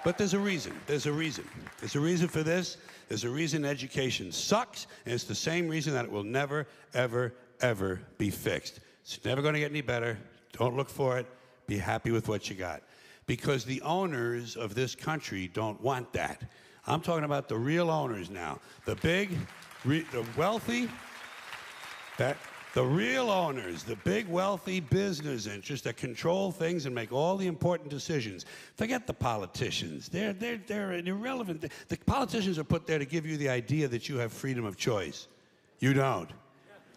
But there's a reason. There's a reason. There's a reason for this. There's a reason education sucks, and it's the same reason that it will never, ever, ever be fixed. It's never going to get any better. Don't look for it. Be happy with what you got. Because the owners of this country don't want that. I'm talking about the real owners now. The big, the wealthy, the real owners, the big wealthy business interests that control things and make all the important decisions. Forget the politicians. They're irrelevant. The politicians are put there to give you the idea that you have freedom of choice. You don't.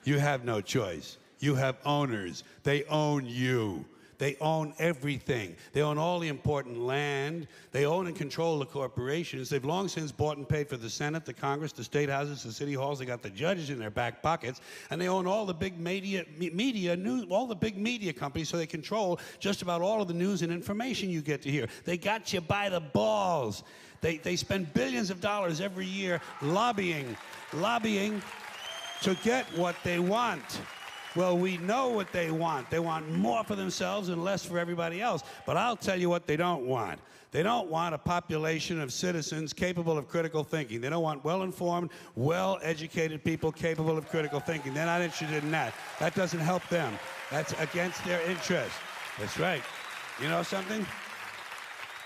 You have no choice. You have owners. They own you. They own everything. They own all the important land. They own and control the corporations. They've long since bought and paid for the Senate, the Congress, the state houses, the city halls. They got the judges in their back pockets. And they own all the big media news, all the big media companies, so they control just about all of the news and information you get to hear. They got you by the balls. They spend billions of dollars every year lobbying to get what they want. Well, we know what they want. They want more for themselves and less for everybody else. But I'll tell you what they don't want. They don't want a population of citizens capable of critical thinking. They don't want well-informed, well-educated people capable of critical thinking. They're not interested in that. That doesn't help them. That's against their interest. That's right. You know something?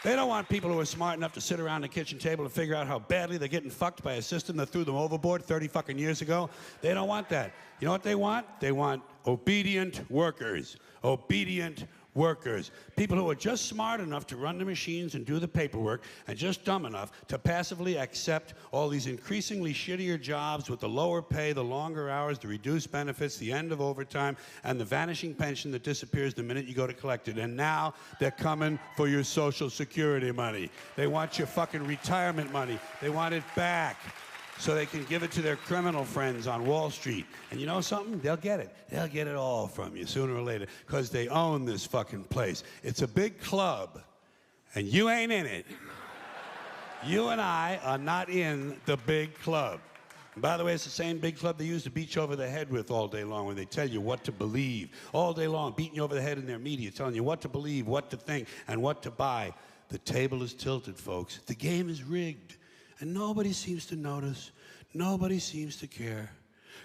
They don't want people who are smart enough to sit around the kitchen table and figure out how badly they're getting fucked by a system that threw them overboard 30 fucking years ago. They don't want that. You know what they want? They want obedient workers. Obedient workers. People who are just smart enough to run the machines and do the paperwork and just dumb enough to passively accept all these increasingly shittier jobs with the lower pay, the longer hours, the reduced benefits, the end of overtime, and the vanishing pension that disappears the minute you go to collect it. And now they're coming for your Social Security money. They want your fucking retirement money. They want it back, so they can give it to their criminal friends on Wall Street. And you know something? They'll get it. They'll get it all from you sooner or later, because they own this fucking place. It's a big club, and you ain't in it. You and I are not in the big club. And by the way, it's the same big club they use to beat you over the head with all day long when they tell you what to believe. All day long, beating you over the head in their media, telling you what to believe, what to think, and what to buy. The table is tilted, folks. The game is rigged. And nobody seems to notice. Nobody seems to care.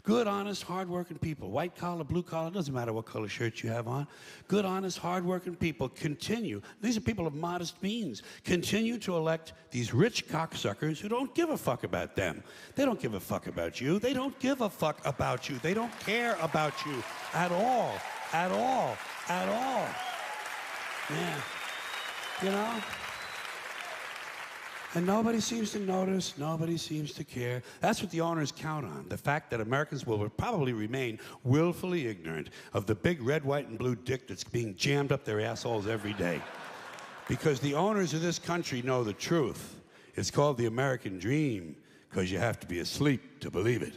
Good, honest, hard-working people, white collar, blue collar, doesn't matter what color shirt you have on. Good, honest, hard-working people continue. These are people of modest means. Continue to elect these rich cocksuckers who don't give a fuck about them. They don't give a fuck about you. They don't give a fuck about you. They don't care about you at all. At all. At all. Yeah. You know? And nobody seems to notice, nobody seems to care. That's what the owners count on, the fact that Americans will probably remain willfully ignorant of the big red, white, and blue dick that's being jammed up their assholes every day. Because the owners of this country know the truth. It's called the American dream, because you have to be asleep to believe it.